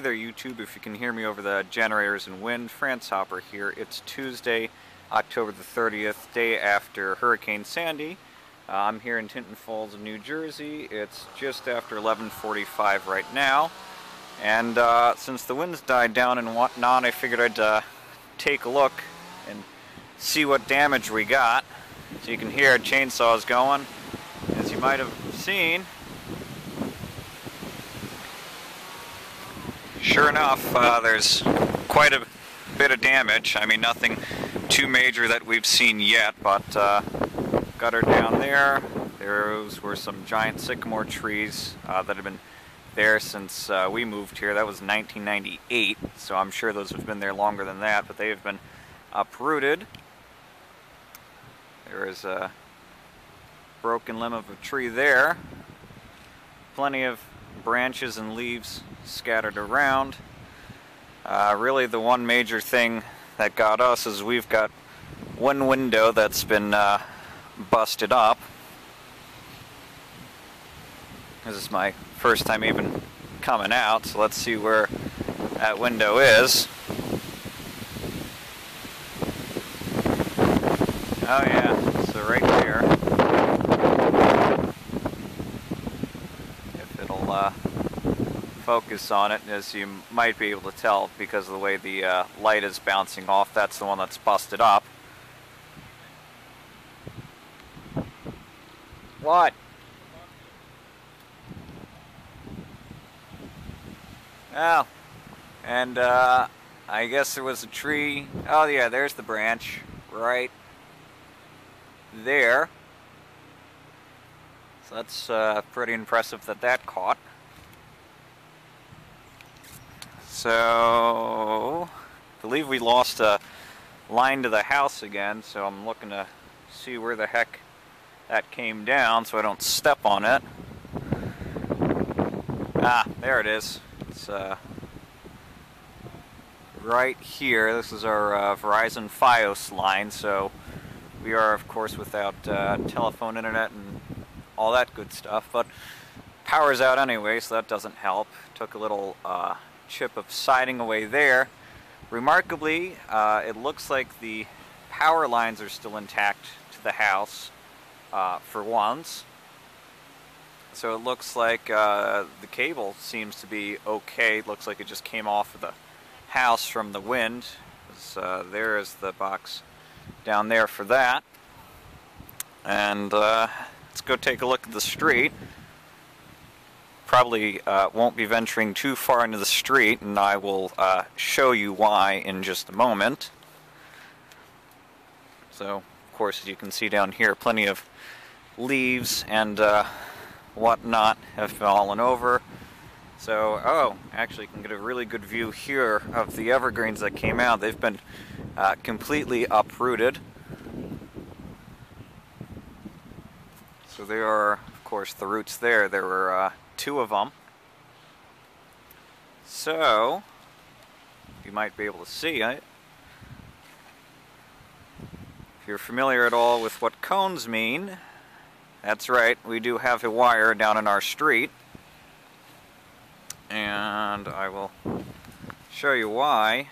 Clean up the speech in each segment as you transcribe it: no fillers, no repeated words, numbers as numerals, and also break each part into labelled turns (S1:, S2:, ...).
S1: Hey there YouTube, if you can hear me over the generators and wind, France Hopper here. It's Tuesday, October the 30th, day after Hurricane Sandy. I'm here in Tinton Falls, New Jersey. It's just after 11:45 right now. And since the winds died down and whatnot, I figured I'd take a look and see what damage we got. So you can hear chainsaws going, as you might have seen. Sure enough, there's quite a bit of damage. I mean, nothing too major that we've seen yet, but gutter down there. Those were some giant sycamore trees that have been there since we moved here. That was 1998, so I'm sure those have been there longer than that, but they have been uprooted. There is a broken limb of a tree there. Plenty of branches and leaves scattered around. Really the one major thing that got us is we've got one window that's been busted up. This is my first time even coming out, so let's see where that window is. Oh yeah, so right there. If it'll focus on it, as you might be able to tell because of the way the light is bouncing off, that's the one that's busted up. What? Oh, and I guess there was a tree. Oh yeah, there's the branch right there. So that's pretty impressive that that caught. So I believe we lost a line to the house again, so I'm looking to see where the heck that came down so I don't step on it. Ah, there it is. It's right here. This is our Verizon Fios line, so we are of course without telephone, internet, and all that good stuff, but power's out anyway, so that doesn't help. Took a little chip of siding away there. Remarkably, it looks like the power lines are still intact to the house for once. So it looks like the cable seems to be okay. It looks like it just came off of the house from the wind. There is the box down there for that. And let's go take a look at the street. Probably won't be venturing too far into the street, and I will show you why in just a moment. So, of course, as you can see down here, plenty of leaves and whatnot have fallen over. So, oh, actually you can get a really good view here of the evergreens that came out. They've been completely uprooted. So there are, of course, the roots there. There were two of them. So, you might be able to see it. If you're familiar at all with what cones mean, that's right, we do have a wire down in our street. And I will show you why.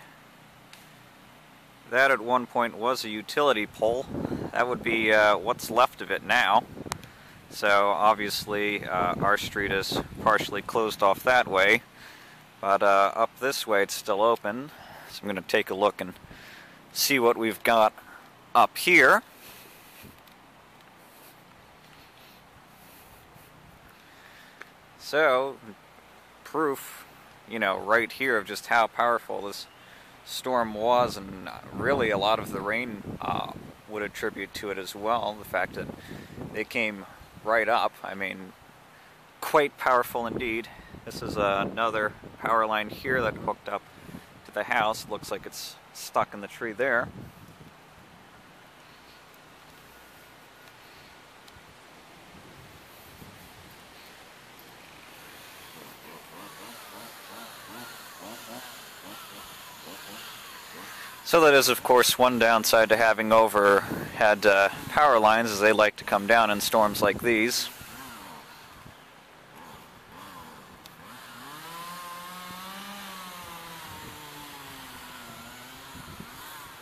S1: That at one point was a utility pole. That would be what's left of it now. So obviously our street is partially closed off that way, but up this way it's still open. So I'm going to take a look and see what we've got up here. So proof, you know, right here of just how powerful this storm was, and really a lot of the rain would attribute to it as well. The fact that they came right up, I mean, quite powerful indeed. This is another power line here that hooked up to the house. Looks like it's stuck in the tree there. So that is, of course, one downside to having overhead power lines, as they like to come down in storms like these.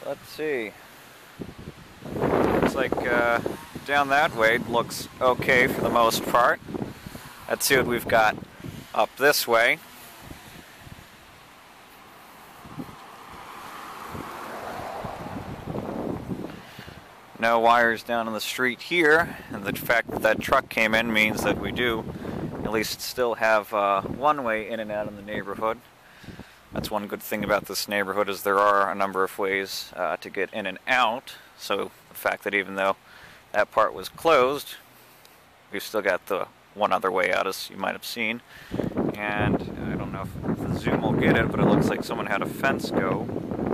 S1: let's see. Looks like down that way looks okay for the most part. Let's see what we've got up this way. No wires down on the street here, and the fact that that truck came in means that we do at least still have one way in and out of the neighborhood. That's one good thing about this neighborhood, is there are a number of ways to get in and out. So the fact that even though that part was closed, we've still got the one other way out, as you might have seen. And I don't know if the zoom will get it, but it looks like someone had a fence go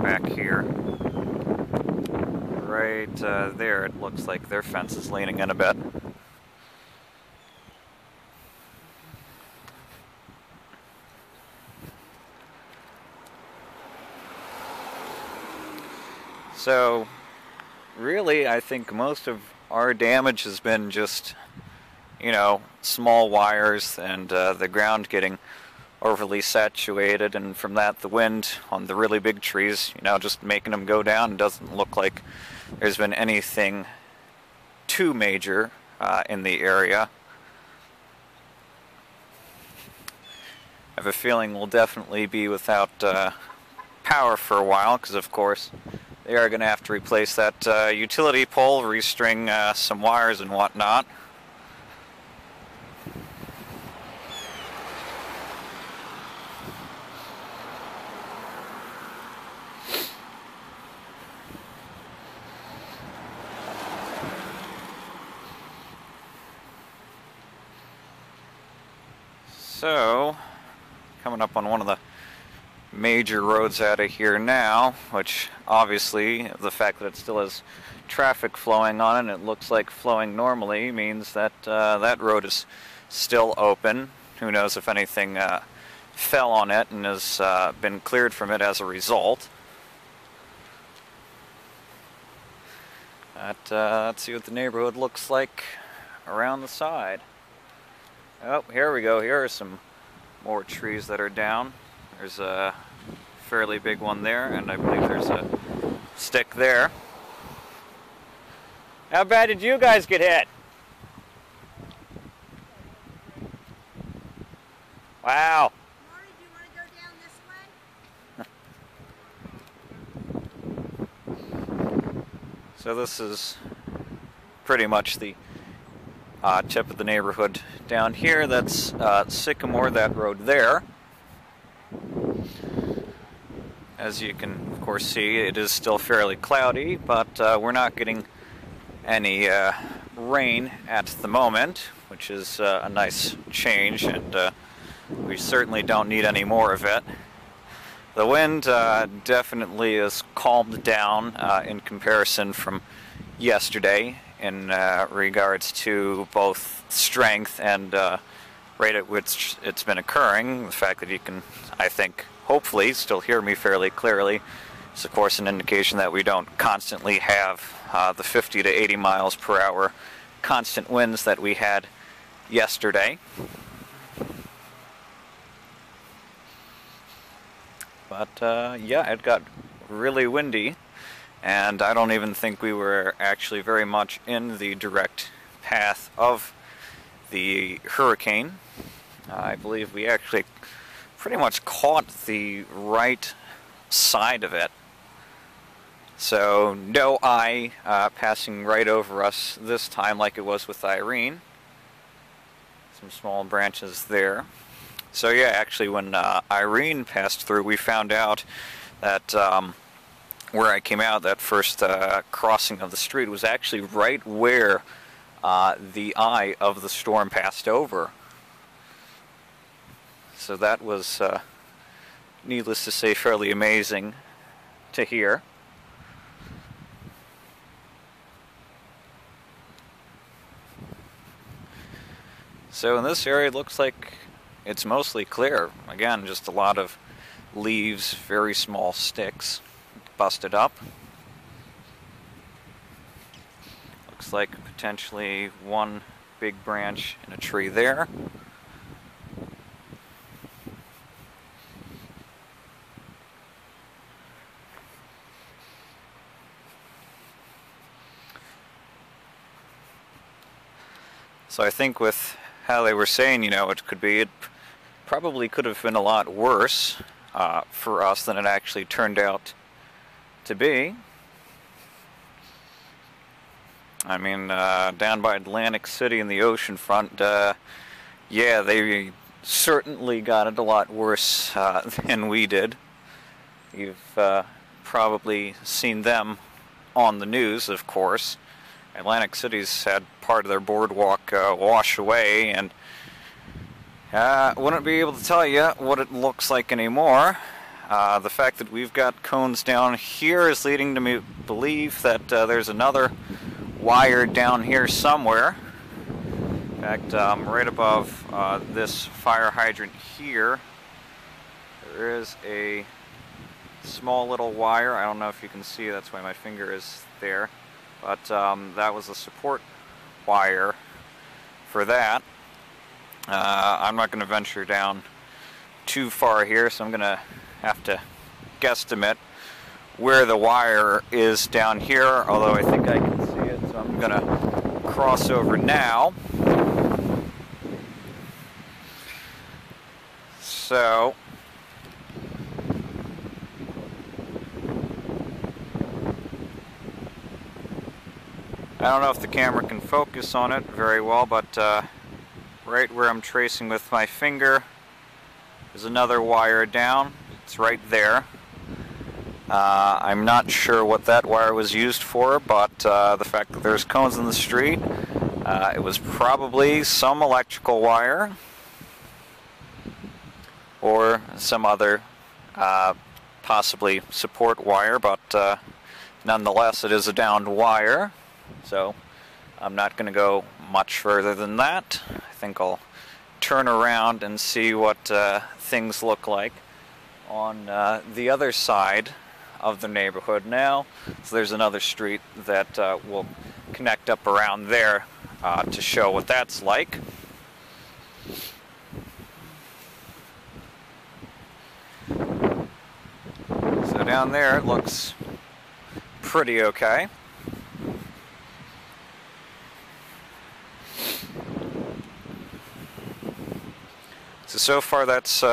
S1: back here. Right there, it looks like their fence is leaning in a bit. So, really, I think most of our damage has been just, you know, small wires and the ground getting overly saturated, and from that the wind on the really big trees, you know, just making them go down. It doesn't look like there's been anything too major in the area. I have a feeling we'll definitely be without power for a while, because of course they are going to have to replace that utility pole, restring some wires and whatnot. So, coming up on one of the major roads out of here now, which obviously the fact that it still has traffic flowing on it, and it looks like flowing normally, means that that road is still open. Who knows if anything fell on it and has been cleared from it as a result. But let's see what the neighborhood looks like around the side. Oh, here we go. Here are some more trees that are down. There's a fairly big one there, and I believe there's a stick there. How bad did you guys get hit? Wow.
S2: Marty, do you want to go down this way?
S1: So this is pretty much the tip of the neighborhood down here. That's Sycamore, that road there. As you can, of course, see, it is still fairly cloudy, but we're not getting any rain at the moment, which is a nice change, and we certainly don't need any more of it. The wind definitely is calmed down in comparison from yesterday in regards to both strength and rate at which it's been occurring. The fact that you can, I think, hopefully still hear me fairly clearly is, of course, an indication that we don't constantly have the 50 to 80 miles per hour constant winds that we had yesterday. But yeah, it got really windy, and I don't even think we were actually very much in the direct path of the hurricane. I believe we actually pretty much caught the right side of it. So no eye passing right over us this time like it was with Irene. Some small branches there. So yeah, actually when Irene passed through, we found out that where I came out, that first crossing of the street was actually right where the eye of the storm passed over. So that was, needless to say, fairly amazing to hear. So in this area, it looks like it's mostly clear. Again, just a lot of leaves, very small sticks, busted up. Looks like potentially one big branch in a tree there. So I think with how they were saying, it probably could have been a lot worse for us than it actually turned out to be. I mean, down by Atlantic City in the ocean front, yeah, they certainly got it a lot worse than we did. You've probably seen them on the news, of course. Atlantic City's had part of their boardwalk wash away, and wouldn't be able to tell you what it looks like anymore. The fact that we've got cones down here is leading to me believe that there's another wire down here somewhere. In fact, right above this fire hydrant here, there is a small little wire. I don't know if you can see, that's why my finger is there. But that was a support wire for that. I'm not going to venture down too far here, so I'm going to have to guesstimate where the wire is down here, although I think I can see it, so I'm going to cross over now. So, I don't know if the camera can focus on it very well, but right where I'm tracing with my finger is another wire down. It's right there. I'm not sure what that wire was used for, but the fact that there's cones in the street, it was probably some electrical wire or some other possibly support wire, but nonetheless it is a downed wire. So I'm not going to go much further than that. I think I'll turn around and see what things look like on the other side of the neighborhood now. So there's another street that will connect up around there to show what that's like. So down there it looks pretty okay. So far that's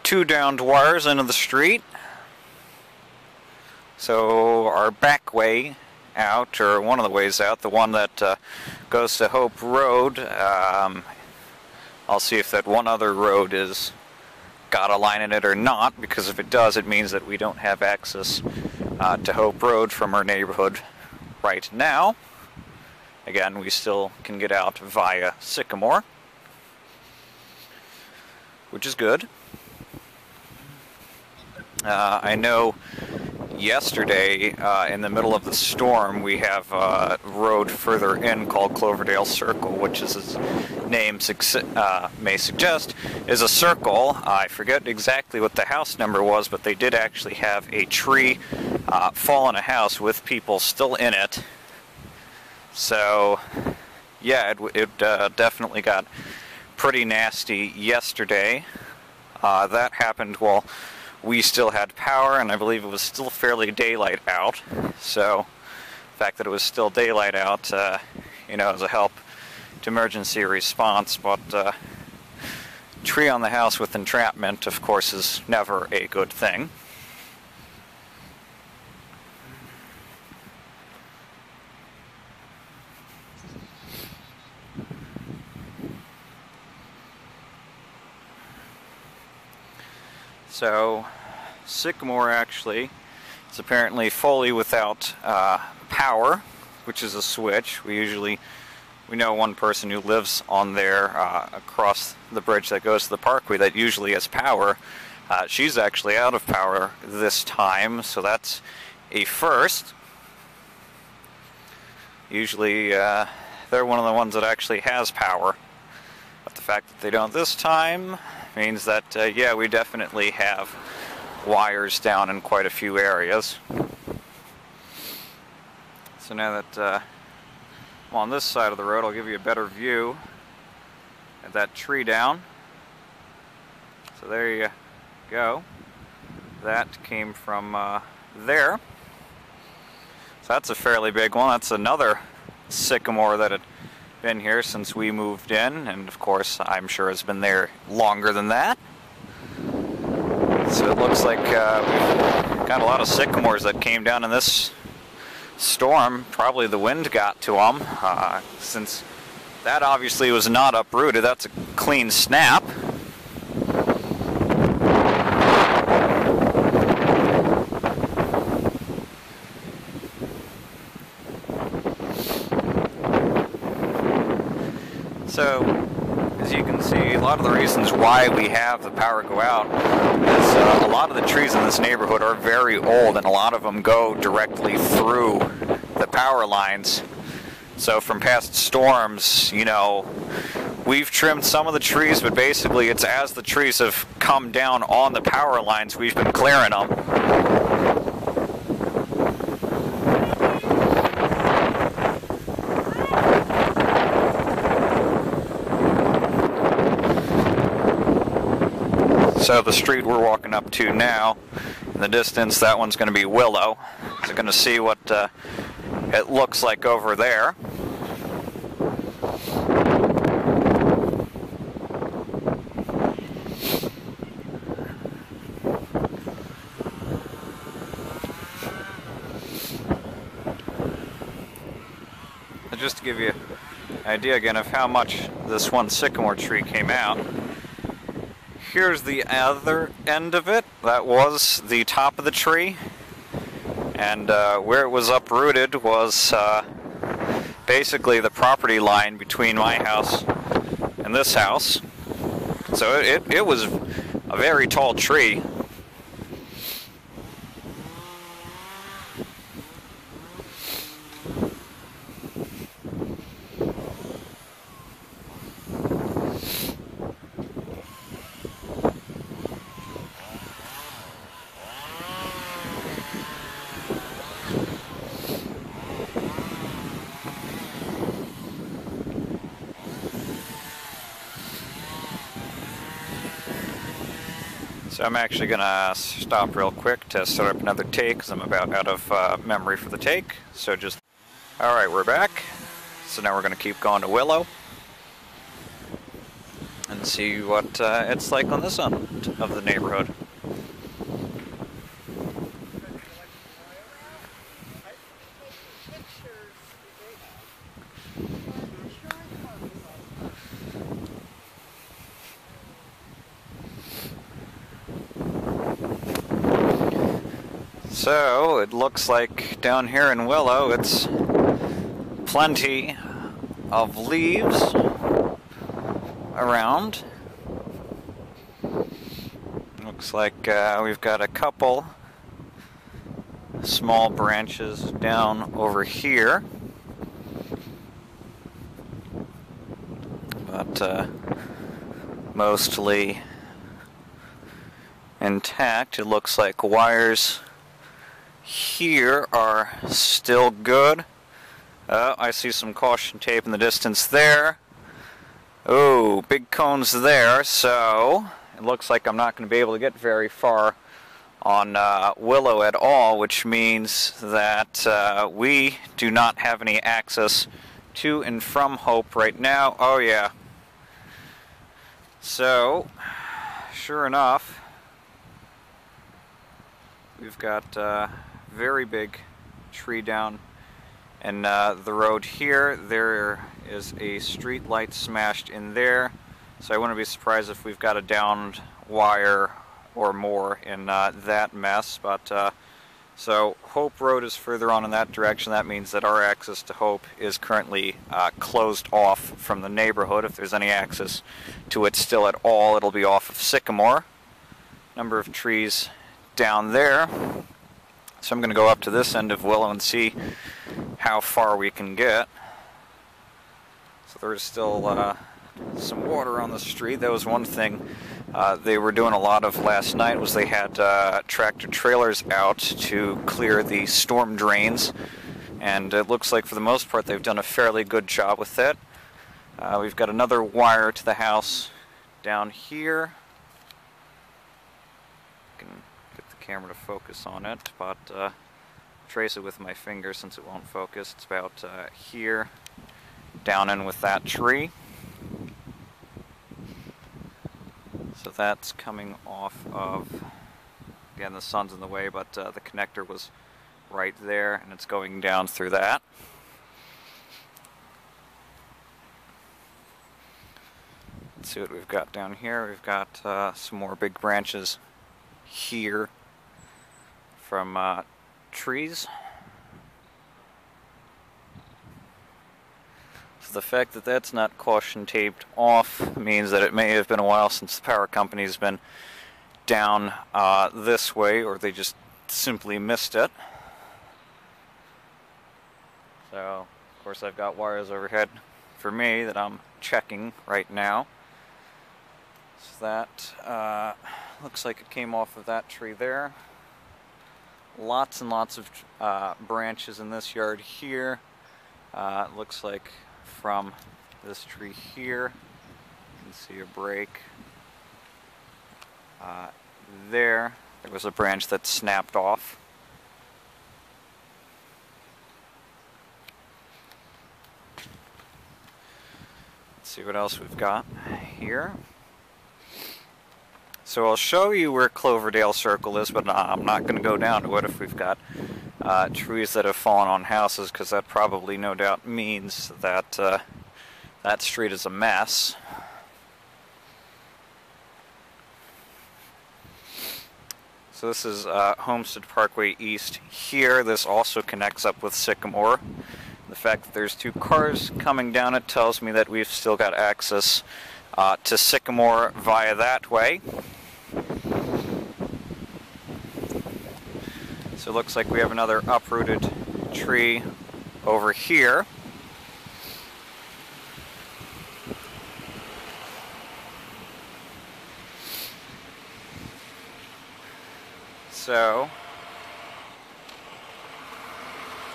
S1: two downed wires into the street. So our back way out, or one of the ways out, the one that goes to Hope Road, I'll see if that one other road is got a line in it or not, because if it does, it means that we don't have access to Hope Road from our neighborhood right now. Again, we still can get out via Sycamore, which is good. I know yesterday, in the middle of the storm, we have a road further in called Cloverdale Circle, which, as its name may suggest, is a circle. I forget exactly what the house number was, but they did actually have a tree fall on a house with people still in it. So, yeah, it definitely got pretty nasty yesterday. That happened while we still had power, and I believe it was still fairly daylight out. So the fact that it was still daylight out, is a help to emergency response. But tree on the house with entrapment, of course, is never a good thing. So, Sycamore actually is apparently fully without power, which is a switch. We know one person who lives on there across the bridge that goes to the parkway that usually has power. She's actually out of power this time, so that's a first. Usually they're one of the ones that actually has power, but the fact that they don't this time means that, yeah, we definitely have wires down in quite a few areas. So now that I'm on this side of the road, I'll give you a better view of that tree down. So there you go. That came from there. So that's a fairly big one. That's another sycamore that had been here since we moved in, and of course I'm sure it's been there longer than that. So it looks like we've got a lot of sycamores that came down in this storm. Probably the wind got to them, since that obviously was not uprooted. That's a clean snap. So, as you can see, a lot of the reasons why we have the power go out is a lot of the trees in this neighborhood are very old, and a lot of them go directly through the power lines. So from past storms, you know, we've trimmed some of the trees, but basically it's as the trees have come down on the power lines, we've been clearing them. So the street we're walking up to now, in the distance, that one's going to be Willow. So we're going to see what it looks like over there. Just to give you an idea again of how much this one sycamore tree came out. Here's the other end of it. That was the top of the tree. And where it was uprooted was basically the property line between my house and this house. So it was a very tall tree. So I'm actually going to stop real quick to start up another take, because I'm about out of memory for the take. So just... Alright, we're back. So now we're going to keep going to Willow and see what it's like on this end of the neighborhood. So, it looks like down here in Willow, it's plenty of leaves around. Looks like we've got a couple small branches down over here. But mostly intact. It looks like wires here are still good. I see some caution tape in the distance there. Oh, big cones there, so it looks like I'm not going to be able to get very far on Willow at all, which means that we do not have any access to and from Hope right now. Oh yeah. So, sure enough, we've got very big tree down and the road here. There is a street light smashed in there, so I wouldn't be surprised if we've got a downed wire or more in that mess. But so Hope Road is further on in that direction. That means that our access to Hope is currently closed off from the neighborhood. If there's any access to it still at all, it'll be off of Sycamore. Number of trees down there. So I'm going to go up to this end of Willow and see how far we can get. So there's still some water on the street. That was one thing they were doing a lot of last night, was they had tractor trailers out to clear the storm drains, and it looks like for the most part they've done a fairly good job with it. We've got another wire to the house down here. Camera to focus on it, but trace it with my finger since it won't focus. It's about here down in with that tree. So that's coming off of, again, the sun's in the way, but the connector was right there, and it's going down through that. Let's see what we've got down here. We've got some more big branches here from trees. So the fact that that's not caution taped off means that it may have been a while since the power company's been down this way, or they just simply missed it. So, of course, I've got wires overhead for me that I'm checking right now. So that looks like it came off of that tree there. Lots and lots of branches in this yard here. It looks like from this tree here, you can see a break. There was a branch that snapped off. Let's see what else we've got here. So I'll show you where Cloverdale Circle is, but I'm not going to go down to it if we've got trees that have fallen on houses, because that probably no doubt means that that street is a mess. So this is Homestead Parkway East here. This also connects up with Sycamore. The fact that there's two cars coming down it tells me that we've still got access to Sycamore via that way. So it looks like we have another uprooted tree over here. So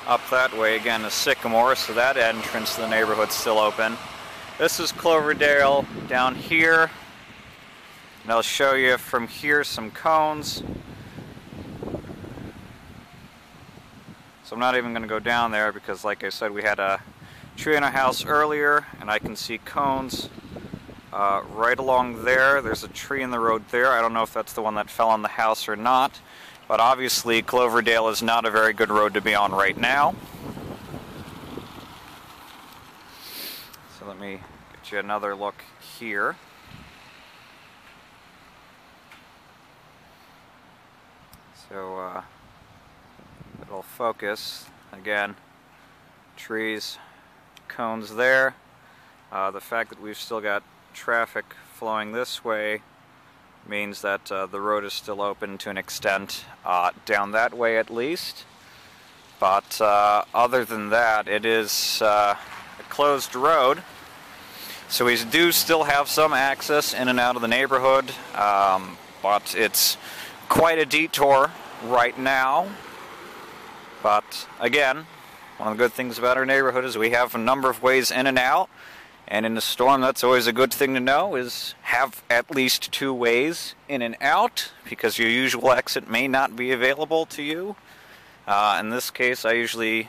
S1: up that way again is Sycamore, so that entrance to the neighborhood's still open. This is Cloverdale down here, and I'll show you from here some cones. So I'm not even going to go down there because, like I said, we had a tree in a house earlier, and I can see cones right along there. There's a tree in the road there. I don't know if that's the one that fell on the house or not, but obviously Cloverdale is not a very good road to be on right now. So let me get you another look here. So it'll focus again. Trees, cones there. The fact that we've still got traffic flowing this way means that the road is still open to an extent down that way at least. But other than that, it is a closed road. So we do still have some access in and out of the neighborhood, but it's quite a detour right now. But again, one of the good things about our neighborhood is we have a number of ways in and out, and in a storm that's always a good thing to know, is have at least two ways in and out, because your usual exit may not be available to you. In this case, I usually,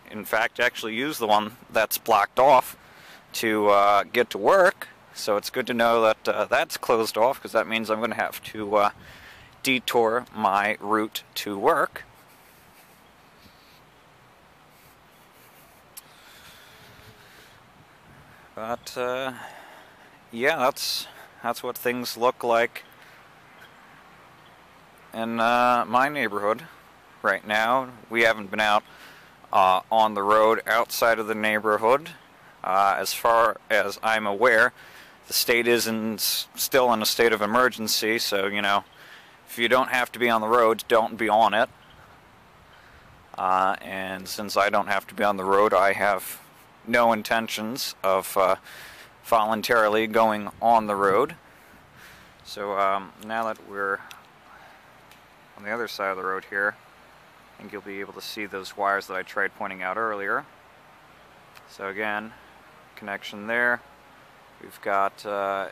S1: in fact, actually use the one that's blocked off to get to work, so it's good to know that that's closed off, because that means I'm going to have to detour my route to work. But yeah, that's what things look like in my neighborhood right now. We haven't been out on the road outside of the neighborhood. As far as I'm aware, the state is still in a state of emergency, so, you know, if you don't have to be on the road, don't be on it. And since I don't have to be on the road, I have no intentions of voluntarily going on the road. So now that we're on the other side of the road here, I think you'll be able to see those wires that I tried pointing out earlier. So again, connection there. We've got,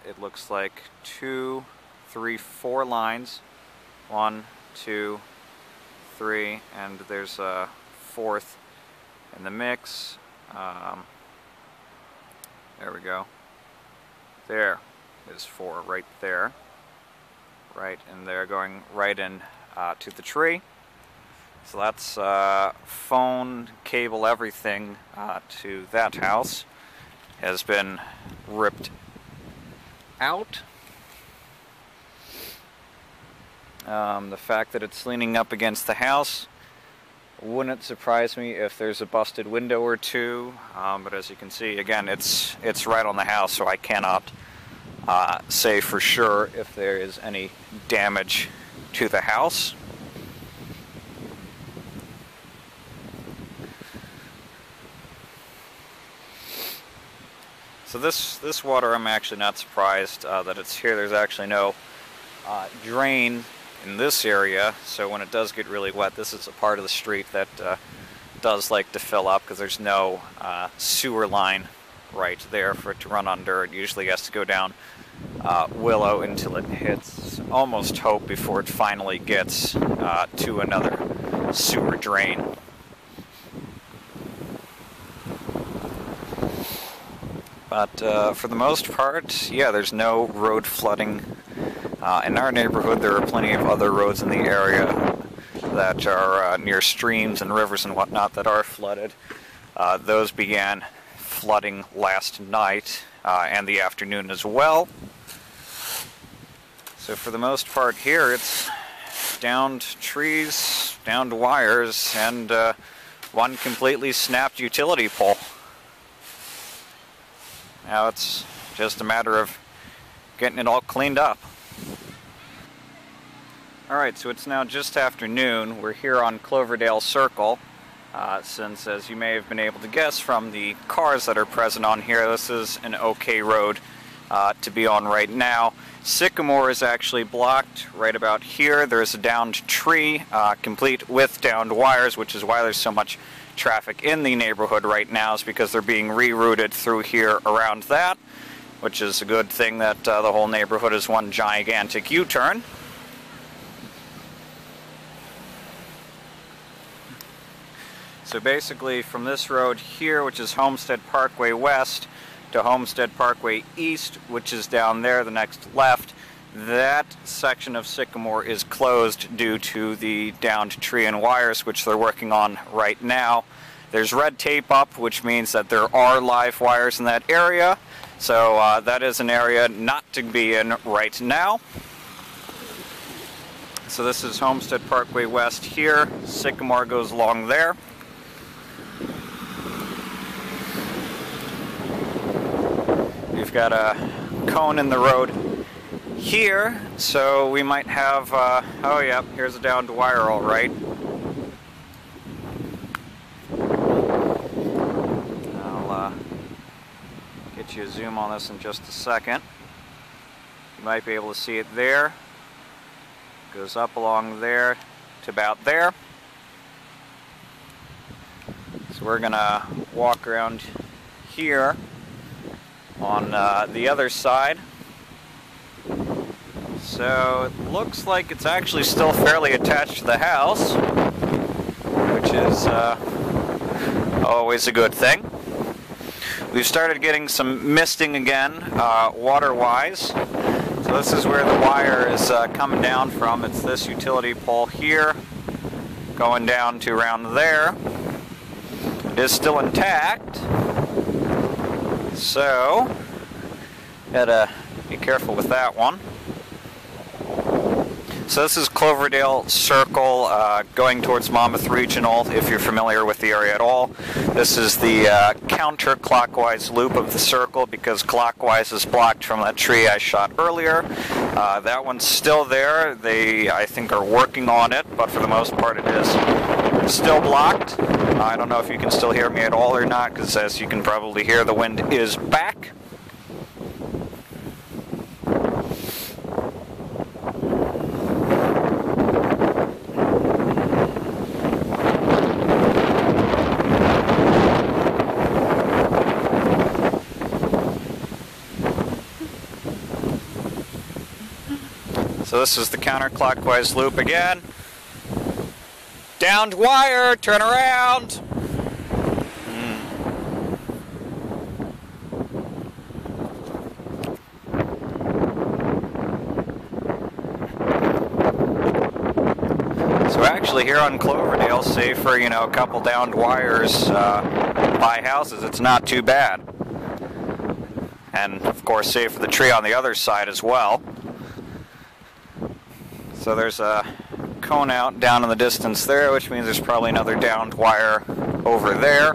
S1: it looks like 2, 3, 4 lines. 1, 2, 3, and there's a fourth in the mix. There we go. There is 4 right there. Right in there, going right in to the tree. So that's phone, cable, everything to that house has been ripped out. The fact that it's leaning up against the house wouldn't surprise me if there's a busted window or two, but as you can see, again, it's right on the house, so I cannot say for sure if there is any damage to the house. So this water, I'm actually not surprised that it's here. There's actually no drain in this area, so when it does get really wet, this is a part of the street that does like to fill up because there's no sewer line right there for it to run under. It usually has to go down Willow until it hits almost Hope before it finally gets to another sewer drain. But for the most part, yeah, there's no road flooding. In our neighborhood, there are plenty of other roads in the area that are near streams and rivers and whatnot that are flooded. Those began flooding last night and the afternoon as well. So for the most part here, it's downed trees, downed wires, and one completely snapped utility pole. Now it's just a matter of getting it all cleaned up. Alright, so it's now just after noon. We're here on Cloverdale Circle. Since, as you may have been able to guess from the cars that are present on here, this is an okay road to be on right now. Sycamore is actually blocked right about here. There's a downed tree, complete with downed wires, which is why there's so much traffic in the neighborhood right now, is because they're being rerouted through here around that, which is a good thing that the whole neighborhood is one gigantic U-turn. So basically from this road here, which is Homestead Parkway West, to Homestead Parkway East, which is down there, the next left, that section of Sycamore is closed due to the downed tree and wires, which they're working on right now. There's red tape up, which means that there are live wires in that area. So that is an area not to be in right now. So this is Homestead Parkway West here. Sycamore goes along there. We've got a cone in the road here, so we might have, oh yeah, here's a downed wire, all right. I'll get you a zoom on this in just a second. You might be able to see it there. Goes up along there to about there. So we're gonna walk around here on the other side. So it looks like it's actually still fairly attached to the house, which is always a good thing. We've started getting some misting again, water-wise. So this is where the wire is coming down from. It's this utility pole here, going down to around there. It is still intact, so gotta be careful with that one. So this is Cloverdale Circle, going towards Monmouth Regional, if you're familiar with the area at all. This is the counterclockwise loop of the circle, because clockwise is blocked from that tree I shot earlier. That one's still there. They, I think, are working on it, but for the most part it is still blocked. I don't know if you can still hear me at all or not, because as you can probably hear, the wind is back. So this is the counterclockwise loop again. Downed wire, turn around. actually here on Cloverdale, save for, you know, a couple downed wires by houses, it's not too bad. And of course, save for the tree on the other side as well. So there's a cone out down in the distance there, which means there's probably another downed wire over there.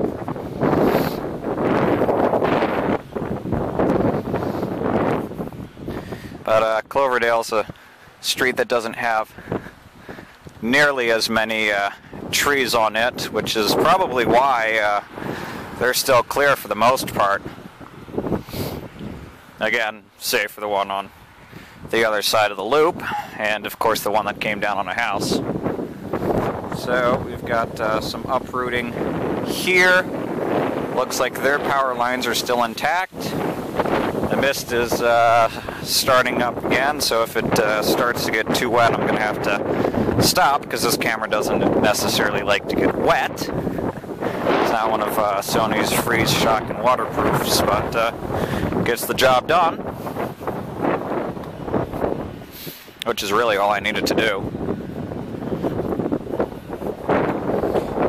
S1: But Cloverdale's a street that doesn't have nearly as many trees on it, which is probably why they're still clear for the most part. Again, save for the one on the other side of the loop, and of course the one that came down on a house. So we've got some uprooting here. Looks like their power lines are still intact. The mist is starting up again, so if it starts to get too wet, I'm going to have to stop, because this camera doesn't necessarily like to get wet. It's not one of Sony's freeze, shock, and waterproofs, but gets the job done, which is really all I needed to do.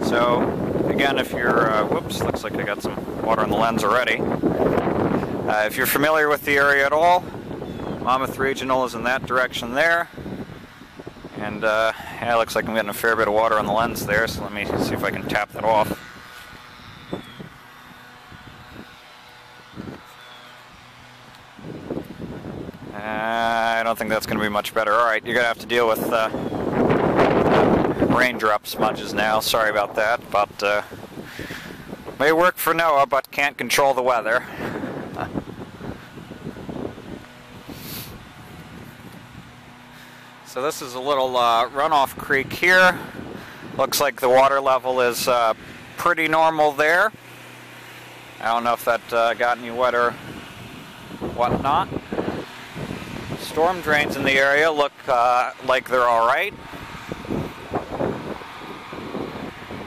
S1: So, again, if you're, whoops, looks like I got some water on the lens already. If you're familiar with the area at all, Monmouth Regional is in that direction there. And, yeah, it looks like I'm getting a fair bit of water on the lens there, so let me see if I can tap that off. I don't think that's going to be much better. Alright, you're going to have to deal with raindrop smudges now. Sorry about that, but may work for Noah, but can't control the weather. So this is a little runoff creek here. Looks like the water level is pretty normal there. I don't know if that got any wet or whatnot. Storm drains in the area look like they're alright.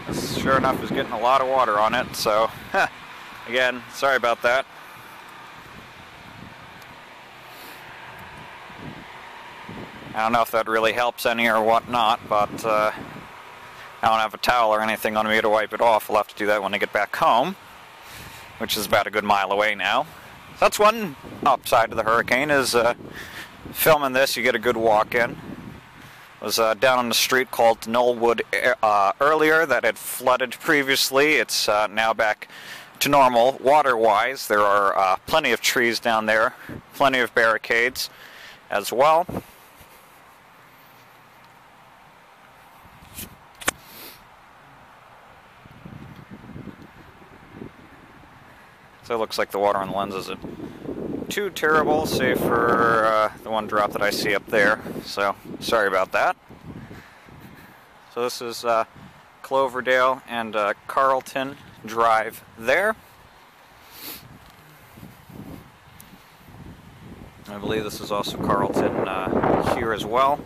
S1: This, sure enough, is getting a lot of water on it, so again, sorry about that. I don't know if that really helps any or whatnot, but I don't have a towel or anything on me to wipe it off. I'll have to do that when I get back home, which is about a good mile away now. So that's one upside of the hurricane, is filming this, you get a good walk in. I was down on the street called Knollwood earlier that had flooded previously. It's now back to normal water-wise. There are plenty of trees down there, plenty of barricades as well. So it looks like the water on the lens isn't too terrible, save for the one drop that I see up there. So sorry about that. So this is Cloverdale and Carlton Drive there. I believe this is also Carlton here as well.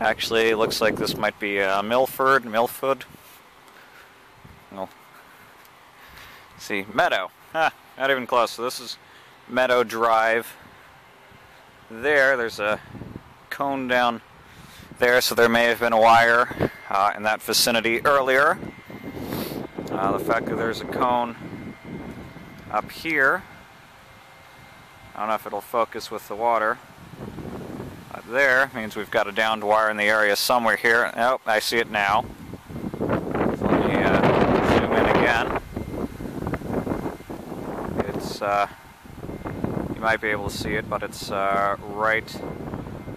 S1: Actually, it looks like this might be Milford. Well, see, Meadow. Not even close. So this is Meadow Drive there. There's a cone down there, so there may have been a wire in that vicinity earlier. The fact that there's a cone up here, I don't know if it'll focus with the water. There means we've got a downed wire in the area somewhere here. Oh, I see it now. So let me zoom in again. It's you might be able to see it, but it's right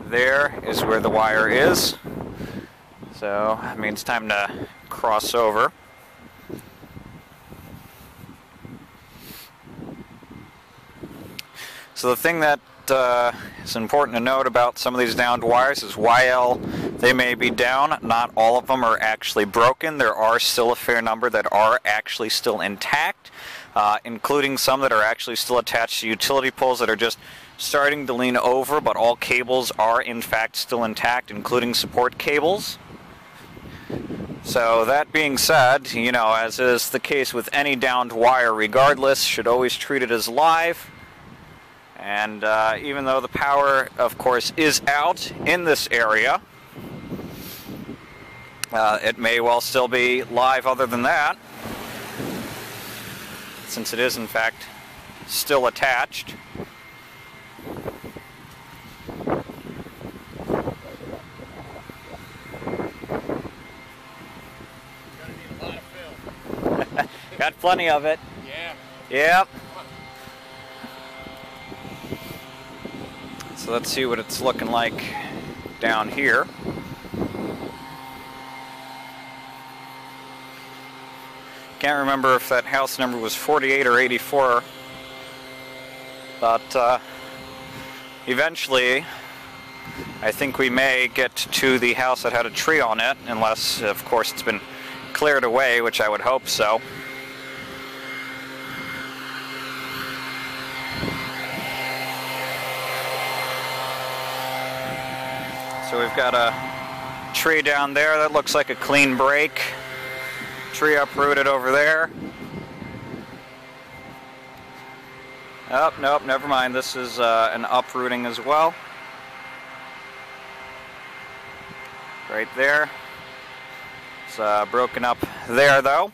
S1: there is where the wire is. So it means time to cross over. So the thing that is important to note about some of these downed wires is while they may be down, not all of them are actually broken. There are still a fair number that are actually still intact, including some that are actually still attached to utility poles that are just starting to lean over, but all cables are in fact still intact, including support cables. So that being said, you know, as is the case with any downed wire regardless, should always treat it as live. And even though the power, of course, is out in this area, It may well still be live other than that, since it is in fact still attached. Got plenty of it.
S3: Yeah.
S1: Yep. So let's see what it's looking like down here. Can't remember if that house number was 48 or 84, but eventually I think we may get to the house that had a tree on it, unless of course it's been cleared away, which I would hope so. So we've got a tree down there that looks like a clean break. Tree uprooted over there. Oh, nope, never mind. This is an uprooting as well. Right there. It's broken up there though.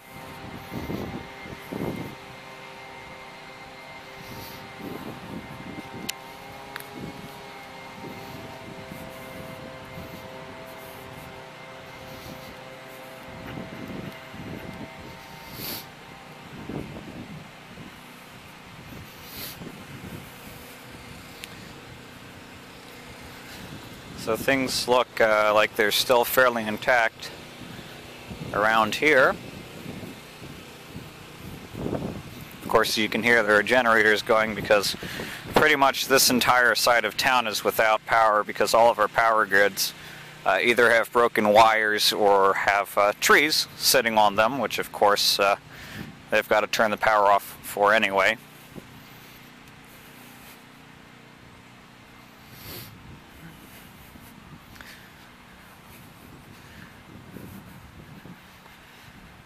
S1: So things look like they're still fairly intact around here. Of course, you can hear there are generators going because pretty much this entire side of town is without power because all of our power grids either have broken wires or have trees sitting on them, which of course they've got to turn the power off for anyway.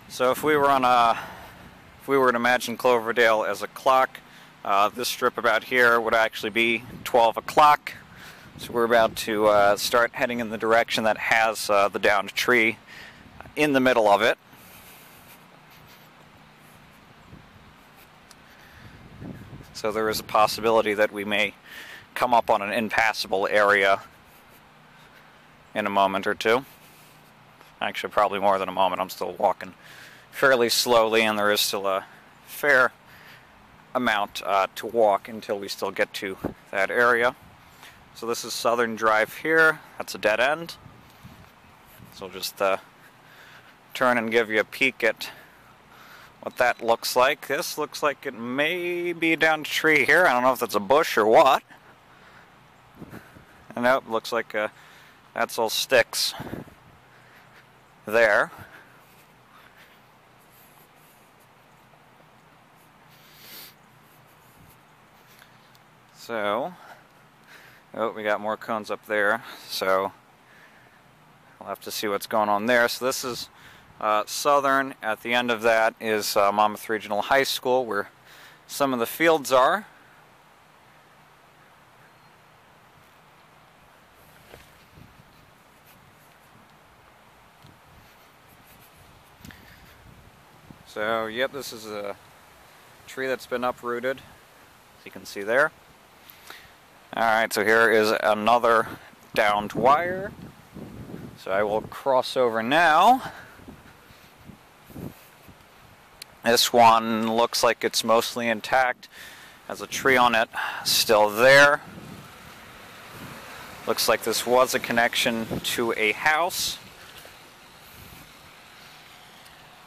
S1: So if we were to imagine Cloverdale as a clock, this strip about here would actually be 12 o'clock. So we're about to start heading in the direction that has the downed tree in the middle of it. So there is a possibility that we may come up on an impassable area in a moment or two. Actually, probably more than a moment. I'm still walking fairly slowly, and there is still a fair amount to walk until we still get to that area. So this is Southern Drive here. That's a dead end. So I'll just turn and give you a peek at what that looks like. This looks like it may be down a tree here. I don't know if that's a bush or what. And nope, looks like that's all sticks there. So, oh, we got more cones up there, so we'll have to see what's going on there. So this is Southern. At the end of that is Monmouth Regional High School, where some of the fields are. So, yep, this is a tree that's been uprooted, as you can see there. Alright, so here is another downed wire. So I will cross over now. This one looks like it's mostly intact. Has a tree on it still there. Looks like this was a connection to a house.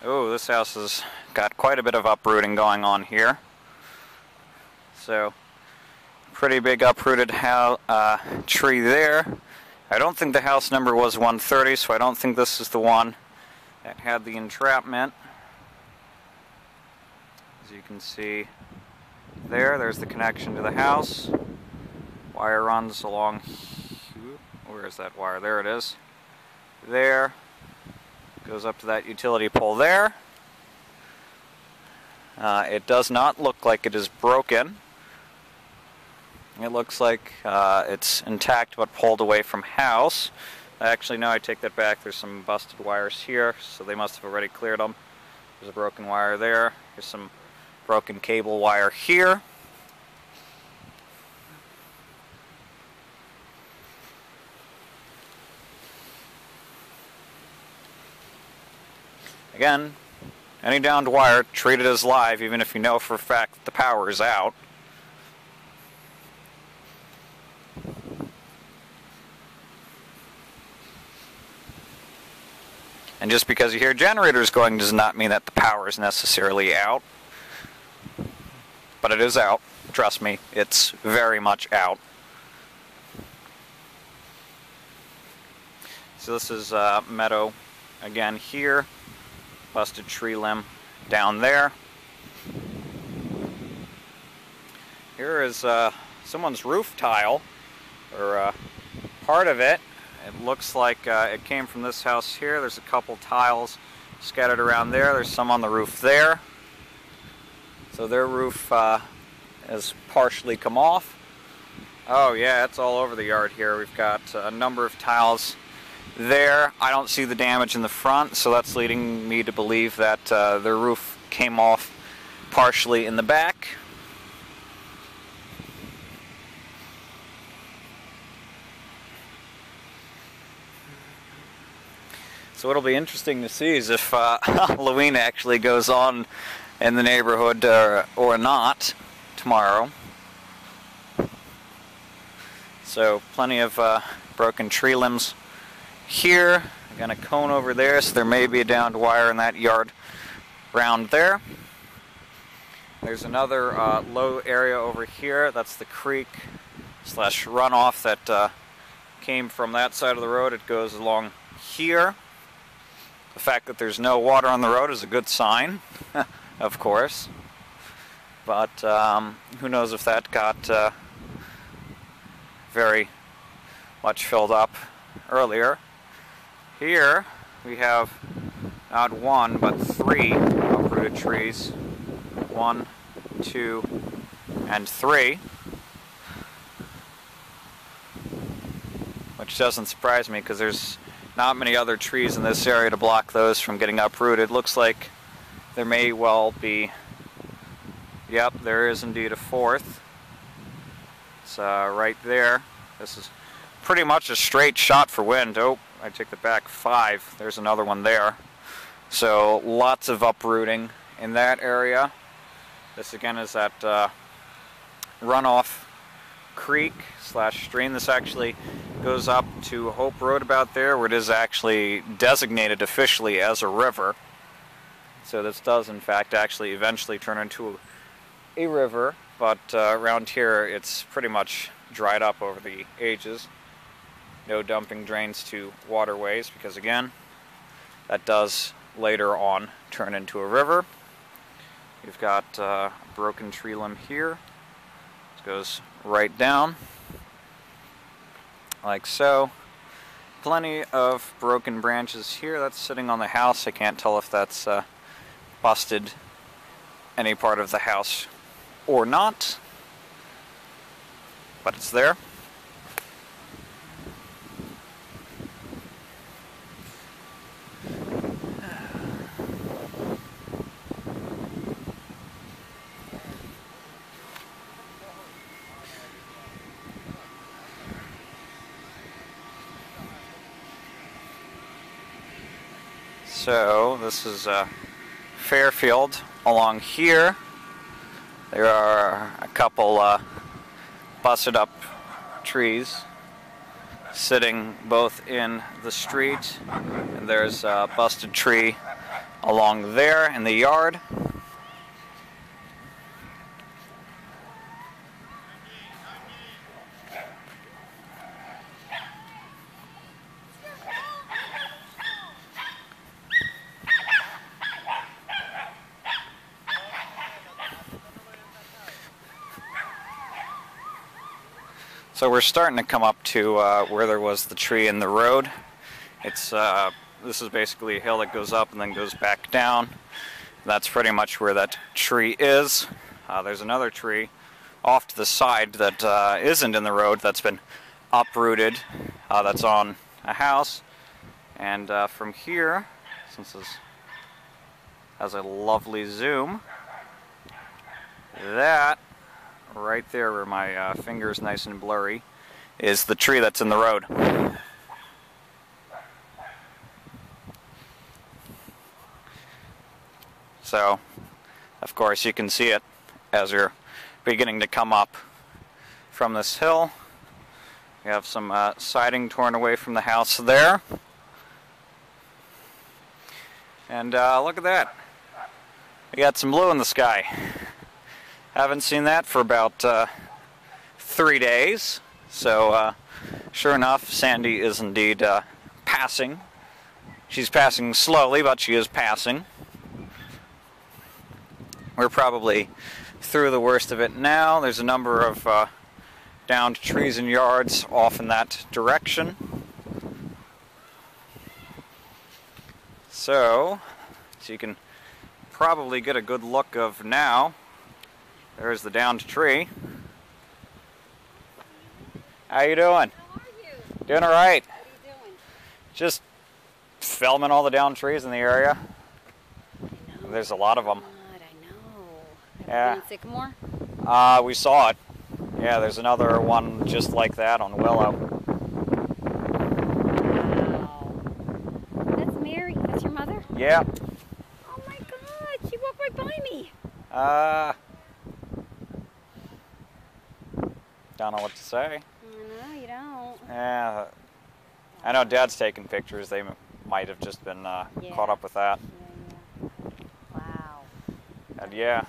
S1: Oh, this house has got quite a bit of uprooting going on here. So, pretty big uprooted tree there. I don't think the house number was 130, so I don't think this is the one that had the entrapment. As you can see there, there's the connection to the house. Wire runs along here. Where is that wire? There it is. There. Goes up to that utility pole there. It does not look like it is broken. It looks like it's intact but pulled away from house. Actually, no, I take that back. There's some busted wires here, so they must have already cleared them. There's a broken wire there. There's some broken cable wire here. Again, any downed wire, treat it as live, even if you know for a fact that the power is out. And just because you hear generators going does not mean that the power is necessarily out. But it is out. Trust me, it's very much out. So this is meadow again here. Busted tree limb down there. Here is someone's roof tile, or part of it. It looks like it came from this house here. There's a couple tiles scattered around there. There's some on the roof there. So their roof has partially come off. Oh yeah, it's all over the yard here. We've got a number of tiles there. I don't see the damage in the front, so that's leading me to believe that their roof came off partially in the back. So what'll be interesting to see is if Halloween actually goes on in the neighborhood or not tomorrow. So plenty of broken tree limbs here. Again, a cone over there, so there may be a downed wire in that yard round there. There's another low area over here. That's the creek slash runoff that came from that side of the road. It goes along here. The fact that there's no water on the road is a good sign, of course. But who knows if that got very much filled up earlier. Here we have not one but three uprooted trees. 1, 2, and 3. Which doesn't surprise me because there's not many other trees in this area to block those from getting uprooted. Looks like there may well be, yep, there is indeed a fourth. It's right there. This is pretty much a straight shot for wind. Oh, I take that back, 5. There's another one there. So lots of uprooting in that area. This again is that runoff creek slash stream. This actually goes up to Hope Road about there, where it is actually designated officially as a river. So this does in fact actually eventually turn into a river, but around here it's pretty much dried up over the ages. No dumping drains to waterways, because again, that does later on turn into a river. We've got a broken tree limb here. This goes right down, like so. Plenty of broken branches here. That's sitting on the house. I can't tell if that's busted any part of the house or not, but it's there. So this is Fairfield along here. There are a couple busted up trees sitting both in the street, and there's a busted tree along there in the yard. So we're starting to come up to where there was the tree in the road. It's this is basically a hill that goes up and then goes back down. That's pretty much where that tree is. There's another tree off to the side that isn't in the road, that's been uprooted. That's on a house. And from here, since this has a lovely zoom, that right there where my finger is nice and blurry is the tree that's in the road. So, of course, you can see it as you're beginning to come up from this hill. We have some siding torn away from the house there. And look at that. We got some blue in the sky. Haven't seen that for about 3 days. So, sure enough, Sandy is indeed passing. She's passing slowly, but she is passing. We're probably through the worst of it now. There's a number of downed trees and yards off in that direction. So you can probably get a good look of now. There's the downed tree. How you doing?
S2: How are you?
S1: Doing all right.
S2: What are you doing?
S1: Just filming all the downed trees in the area.
S2: I know.
S1: There's a lot of them.
S2: God, I know.
S1: Yeah.
S2: Have you been in Sycamore?
S1: We saw it. Yeah, there's another one just like that on Willow.
S2: Wow. That's Mary. That's your mother?
S1: Yeah.
S2: Oh my God. She walked right by me.
S1: Don't know what to say.
S2: No, you don't.
S1: Yeah. I know Dad's taking pictures. They might have just been caught up with that.
S2: Yeah. Wow.
S1: And yeah.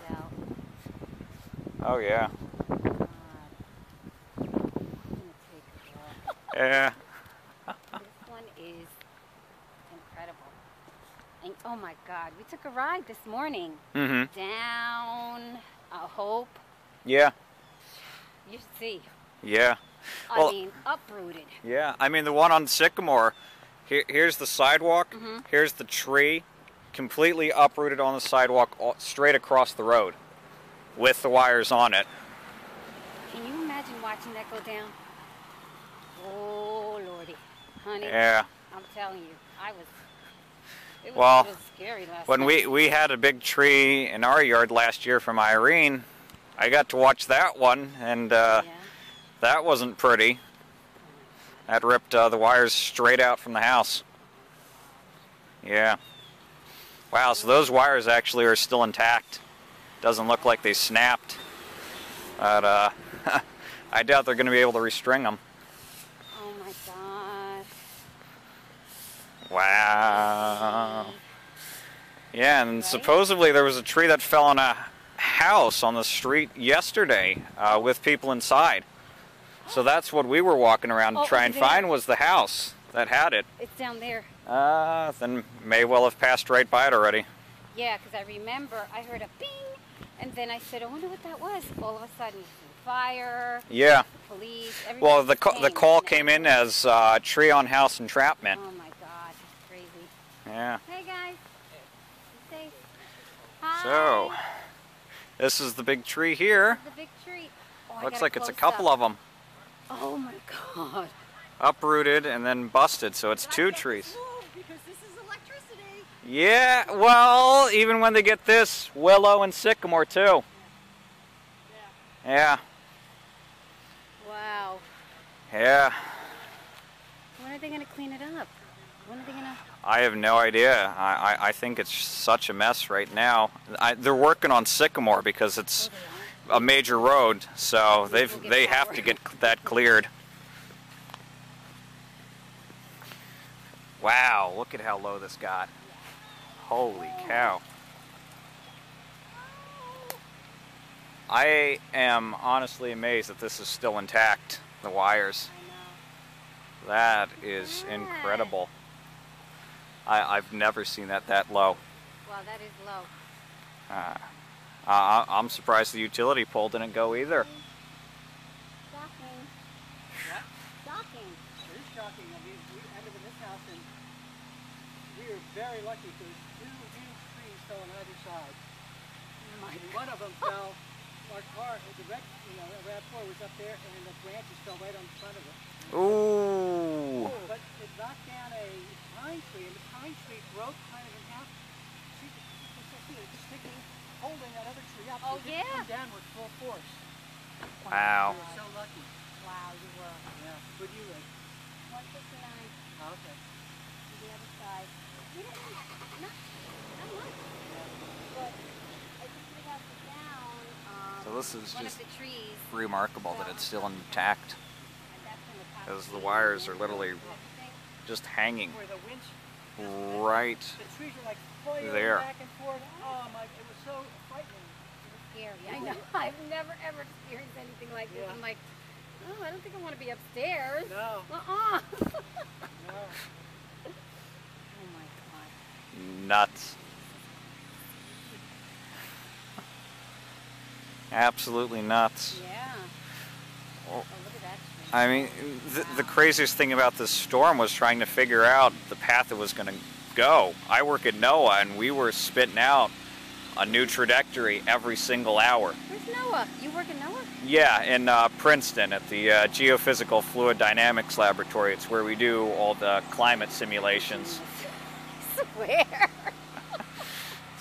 S1: Oh yeah.
S2: God. I'm gonna take a look.
S1: Yeah.
S2: This one is incredible. And, oh my God, we took a ride this morning.
S1: Mm-hmm.
S2: Down Hope.
S1: Yeah.
S2: You should see.
S1: Yeah.
S2: I mean, uprooted.
S1: Yeah. I mean, the one on Sycamore. Here's the sidewalk.
S2: Mm-hmm.
S1: Here's the tree, completely uprooted on the sidewalk, straight across the road, with the wires on it.
S2: Can you imagine watching that go down? Oh, Lordy. Honey,
S1: Yeah.
S2: I'm telling you, it
S1: Well,
S2: was scary last
S1: when
S2: night.
S1: we had a big tree in our yard last year from Irene, I got to watch that one, and
S2: Yeah.
S1: that wasn't pretty. That ripped the wires straight out from the house. Yeah. Wow, so those wires actually are still intact. Doesn't look like they snapped. But I doubt they're going to be able to restring them.
S2: Oh my gosh.
S1: Wow. Yeah, and supposedly there was a tree that fell on a house on the street yesterday with people inside. So that's what we were walking around to
S2: Oh,
S1: try and
S2: there.
S1: find was the house that had it.
S2: It's down there.
S1: Then may well have passed right by it already.
S2: Yeah, because I remember I heard a bing, and then I said, I wonder what that was. All of a sudden, fire,
S1: Yeah.
S2: police,
S1: Well,
S2: everybody
S1: the call came in as tree on house entrapment.
S2: Oh my God, that's crazy.
S1: Yeah.
S2: Hey guys. Be safe. Hi.
S1: So, this is the big tree here.
S2: The big tree. Oh,
S1: Looks like it's a couple of them.
S2: Oh my God.
S1: Uprooted and then busted, so it's two trees.
S2: Because this is electricity.
S1: Yeah, well, even when they get this, Willow and Sycamore too. Yeah.
S2: Wow.
S1: Yeah.
S2: When are they going to clean it up? When are they going to...
S1: I have no idea. I think it's such a mess right now. They're working on Sycamore because it's a major road, so they have to get that cleared. Wow, look at how low this got. Holy cow. I am honestly amazed that this is still intact, the wires.
S2: I know.
S1: That is incredible. I've never seen that low.
S2: Wow, that is low.
S1: I'm surprised the utility pole didn't go either.
S2: Shocking.
S3: What?
S2: Shocking.
S3: It is shocking. I mean, I live in this house and we were very lucky because two huge trees fell on either side.
S2: Oh my
S3: And one of them fell our car, the red, RAV4 was up there, and the branches fell right on the front of it.
S1: Ooh.
S3: But it knocked down a pine tree, and the pine tree broke kind of in half. See, it's sticking, holding that other tree up.
S2: Oh,
S3: It didn't
S2: yeah.
S3: come down with full force.
S1: Wow.
S3: We were so lucky.
S2: Wow, you were.
S3: Yeah. Where do you live?
S2: 159
S3: Oh, okay.
S2: to the other side. We didn't, not much. But I just three houses down,
S1: So this is
S2: one
S1: just
S2: of the trees,
S1: remarkable that it's still intact,
S2: and that's when the power
S1: as the
S2: came
S1: wires
S2: in
S1: are literally
S2: and everything.
S1: just hanging
S3: Where the winch,
S1: right
S3: the trees were like flailing
S1: there.
S3: back and forth. Oh my, it was so frightening.
S2: Scary. I know. I've never ever experienced anything like this.
S3: Yeah.
S2: I'm like, oh, I don't think I want to be upstairs.
S3: No.
S2: Uh-uh.
S3: No.
S2: Oh my God.
S1: Nuts. Absolutely nuts.
S2: Yeah.
S1: Oh.
S2: Oh, look at that tree.
S1: I mean, the craziest thing about this storm was trying to figure out the path it was going to go. I work at NOAA, and we were spitting out a new trajectory every single hour.
S2: Where's Noah? You work in Noah?
S1: Yeah, in Princeton at the Geophysical Fluid Dynamics Laboratory. It's where we do all the climate simulations.
S2: Swear.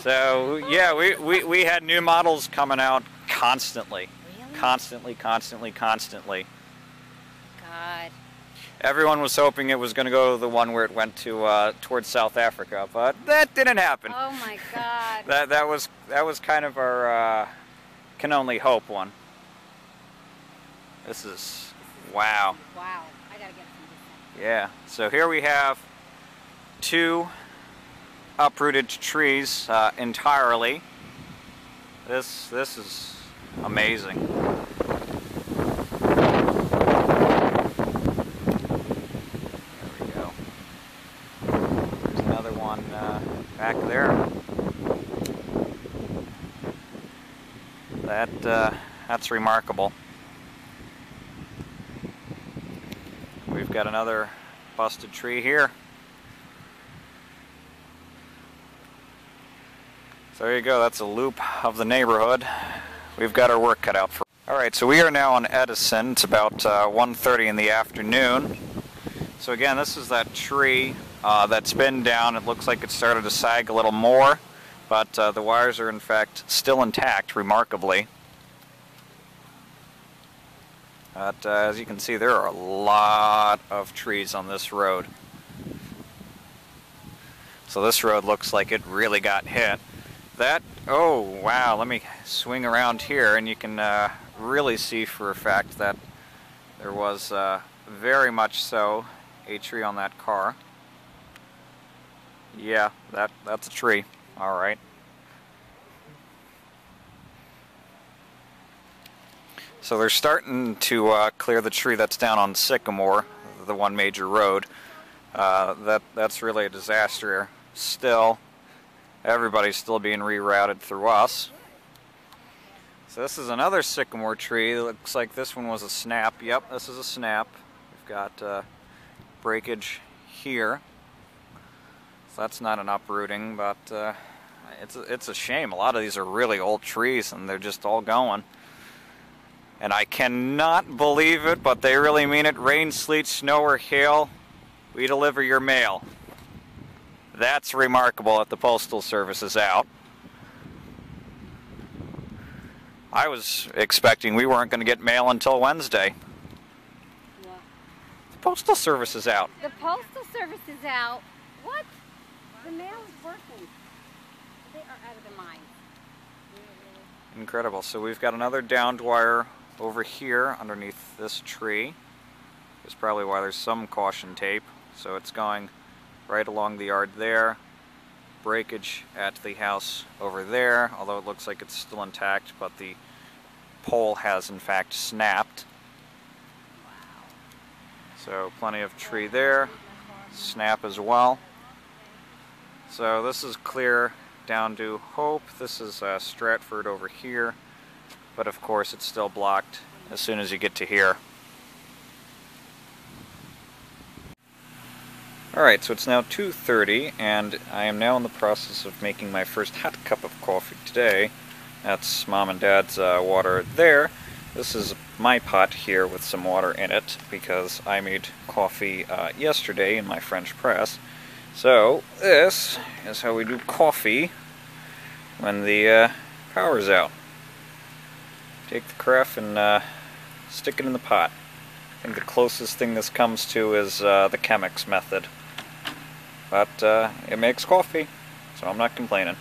S1: So yeah, we had new models coming out constantly.
S2: Really?
S1: Constantly.
S2: God.
S1: Everyone was hoping it was going to go to the one where it went to towards South Africa, but that didn't happen.
S2: Oh my God.
S1: That was kind of our can only hope one. This is wow.
S2: Wow. I gotta get some.
S1: Yeah. So here we have two uprooted trees entirely. This is amazing. There we go. There's another one back there. That's remarkable. We've got another busted tree here. So there you go, that's a loop of the neighborhood. We've got our work cut out for. Alright, so we are now on Edison. It's about 1:30 in the afternoon. So again, this is that tree that's been down. It looks like it started to sag a little more, but the wires are in fact still intact, remarkably. But as you can see, there are a lot of trees on this road. So this road looks like it really got hit. Oh wow, let me swing around here and you can really see for a fact that there was very much so a tree on that car. Yeah, that's a tree. Alright. So they're starting to clear the tree that's down on Sycamore, the one major road. That's really a disaster. Still, everybody's still being rerouted through us. So this is another sycamore tree. It looks like this one was a snap. Yep, this is a snap. We've got breakage here. So that's not an uprooting, but it's a shame. A lot of these are really old trees and they're just all going. And I cannot believe it, but they really mean it. Rain, sleet, snow, or hail, we deliver your mail. That's remarkable that the Postal Service is out. I was expecting we weren't going to get mail until Wednesday.
S2: Yeah.
S1: The Postal Service is out.
S2: The Postal Service is out. What? The mail is working. They are out of their minds.
S1: Incredible. So we've got another downed wire over here underneath this tree. That's probably why there's some caution tape. So it's going right along the yard there. Breakage at the house over there, although it looks like it's still intact, but the pole has in fact snapped. So plenty of tree there. Snap as well. So this is clear down to Hope. This is Stratford over here, but of course it's still blocked as soon as you get to here. Alright, so it's now 2:30 and I am now in the process of making my first hot cup of coffee today. That's Mom and Dad's water there. This is my pot here with some water in it because I made coffee yesterday in my French press. So this is how we do coffee when the power's out. Take the carafe and stick it in the pot. I think the closest thing this comes to is the Chemex method. But it makes coffee, so I'm not complaining.